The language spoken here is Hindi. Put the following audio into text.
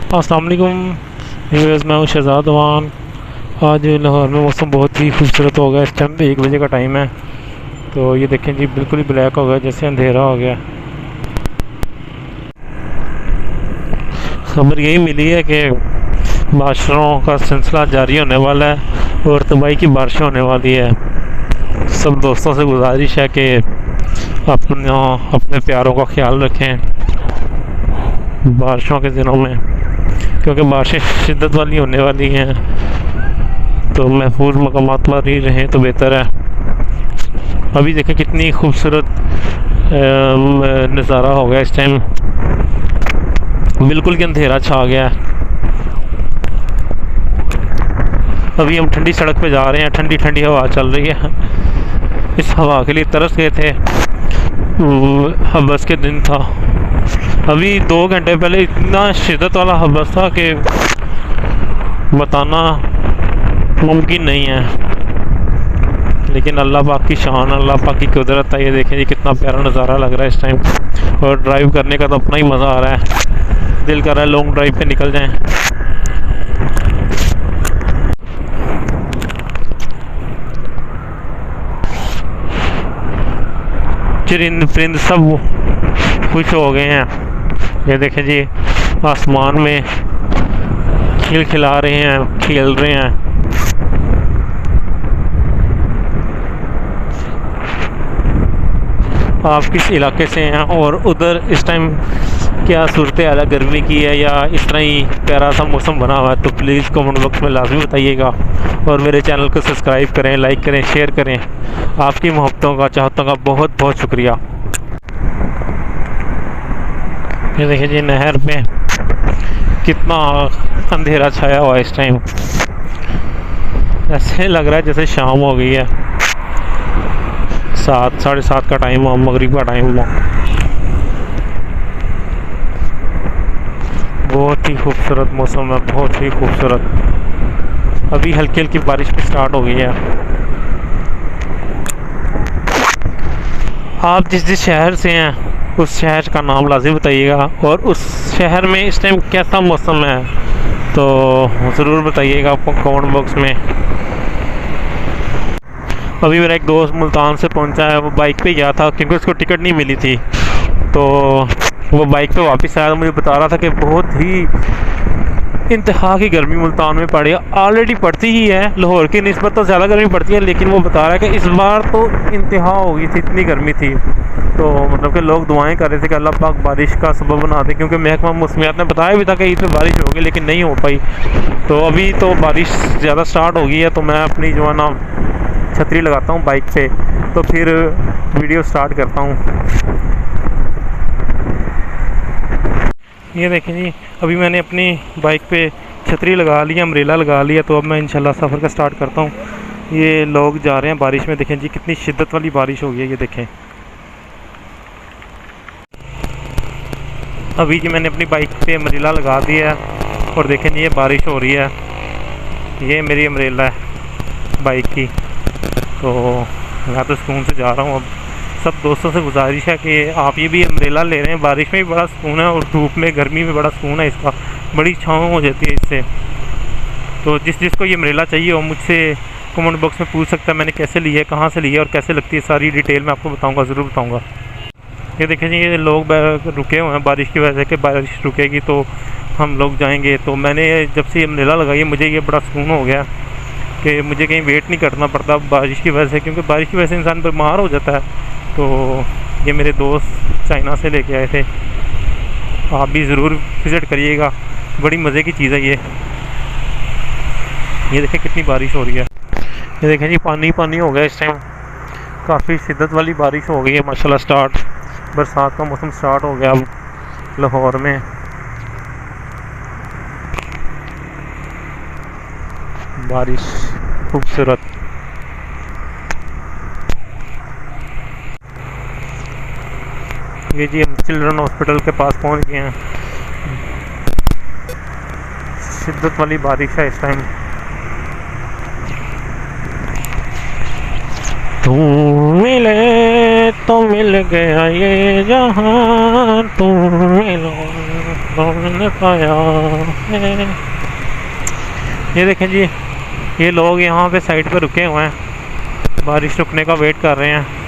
अस्सलाम वालेकुम व्यूअर्स, मैं हूँ शहजाद अवान। आज लाहौर में मौसम बहुत ही खूबसूरत हो गया। इस टाइम पे 1 बजे का टाइम है, तो ये देखें जी, बिल्कुल ही ब्लैक हो गया, जैसे अंधेरा हो गया। खबर यही मिली है कि बारिशों का सिलसिला जारी होने वाला है और तबाही की बारिशें होने वाली है। सब दोस्तों से गुजारिश है कि अपने प्यारों का ख्याल रखें बारिशों के दिनों में, क्योंकि बारिशें शिद्दत वाली होने वाली हैं, तो महफूज मकामात पर ही रहें तो बेहतर है। अभी देखें कितनी खूबसूरत नज़ारा हो गया। इस टाइम बिल्कुल कि अंधेरा छा गया है। अभी हम ठंडी सड़क पे जा रहे हैं, ठंडी ठंडी हवा चल रही है। इस हवा के लिए तरस गए थे, हबस के दिन था। अभी 2 घंटे पहले इतना शिद्दत वाला हबस था कि बताना मुमकिन नहीं है, लेकिन अल्लाह पाक की शान, अल्लाह पाक की कुदरत है। ये देखें जी, कितना प्यारा नज़ारा लग रहा है इस टाइम, और ड्राइव करने का तो अपना ही मज़ा आ रहा है। दिल कर रहा है लॉन्ग ड्राइव पे निकल जाएं। चरिंद परिंद सब खुश हो गए हैं। ये देखें जी, आसमान में खिलखिला रहे हैं, खेल रहे हैं। आप किस इलाके से हैं और उधर इस टाइम क्या सूरत हाल है, गर्मी की है या इस तरह ही प्यारा सा मौसम बना हुआ है, तो प्लीज़ कमेंट बॉक्स में लाजमी बताइएगा। और मेरे चैनल को सब्सक्राइब करें, लाइक करें, शेयर करें। आपकी मोहब्बतों का, चाहतों का बहुत बहुत शुक्रिया। ये देखिए जी, नहर में कितना अंधेरा छाया हुआ है इस टाइम। ऐसे लग रहा है जैसे शाम हो गई है, 7 साढ़े 7 का टाइम हुआ, मगरिब का टाइम हुआ। बहुत ही खूबसूरत मौसम है, बहुत ही खूबसूरत। अभी हल्की हल्की बारिश भी स्टार्ट हो गई है। आप जिस जिस शहर से हैं उस शहर का नाम लाजिम बताइएगा, और उस शहर में इस टाइम कैसा मौसम है तो ज़रूर बताइएगा कमेंट बॉक्स में। अभी मेरा एक दोस्त मुल्तान से पहुंचा है, वो बाइक पे गया था क्योंकि उसको टिकट नहीं मिली थी, तो वो बाइक पे वापस आया। मुझे बता रहा था कि बहुत ही इंतहा की गर्मी मुल्तान में पड़ी है। ऑलरेडी पड़ती ही है, लाहौर की निस्बत तो ज़्यादा गर्मी पड़ती है, लेकिन वो बता रहा है कि इस बार तो इंतहा हो गई थी, इतनी गर्मी थी। तो मतलब कि लोग दुआएं कर रहे थे कि अल्लाह पाक बारिश का सबब बना दे, क्योंकि महकमा मौसमियात ने बताया भी था कि ईद में बारिश होगी, लेकिन नहीं हो पाई। तो अभी तो बारिश ज़्यादा स्टार्ट हो गई है, तो मैं अपनी जो है ना छतरी लगाता हूँ बाइक पे, तो फिर वीडियो स्टार्ट करता हूँ। ये देखें जी, अभी मैंने अपनी बाइक पे छतरी लगा ली है, अम्ब्रेला लगा लिया, तो अब मैं इंशाल्लाह सफ़र का स्टार्ट करता हूँ। ये लोग जा रहे हैं बारिश में, देखें जी कितनी शिद्दत वाली बारिश हो गई है। ये देखें, अभी जी मैंने अपनी बाइक पे अम्ब्रेला लगा दिया है, और देखें जी ये बारिश हो रही है। ये मेरी अम्ब्रेला है बाइक की, तो मैं तो सुकून से जा रहा हूँ। अब सब दोस्तों से गुजारिश है कि आप ये भी अम्ब्रेला ले रहे हैं, बारिश में भी बड़ा सुकून है और धूप में, गर्मी में बड़ा सुकून है, इसका बड़ी छाँव हो जाती है इससे। तो जिस जिसको ये अम्ब्रेला चाहिए वो मुझसे कमेंट बॉक्स में पूछ सकता है, मैंने कैसे ली है, कहाँ से ली है और कैसे लगती है, सारी डिटेल मैं आपको बताऊँगा, ज़रूर बताऊँगा। ये देखें जी, ये लोग रुके हुए हैं बारिश की वजह से, कि बारिश रुकेगी तो हम लोग जाएंगे। तो मैंने जब से अम्ब्रेला लगाई, मुझे ये बड़ा सुकून हो गया कि मुझे कहीं वेट नहीं करना पड़ता बारिश की वजह से, क्योंकि बारिश की वजह से इंसान बीमार हो जाता है। तो ये मेरे दोस्त चाइना से लेके आए थे, आप भी ज़रूर विज़िट करिएगा, बड़ी मज़े की चीज़ है ये। ये देखें कितनी बारिश हो रही है। ये देखें जी, पानी पानी हो गया इस टाइम, काफ़ी शिद्दत वाली बारिश हो गई है माशाल्लाह। स्टार्ट बरसात का मौसम स्टार्ट हो गया अब लाहौर में। बारिश खूबसूरत। ये जी हम चिल्ड्रन हॉस्पिटल के पास पहुंच गए हैं। शिद्दत वाली बारिश है इस टाइम। तू मिले तो मिल गया ये जहां, तुम मिलो तो मिल पाया है। ये देखें जी, ये लोग यहाँ पे साइड पे रुके हुए हैं, बारिश रुकने का वेट कर रहे हैं।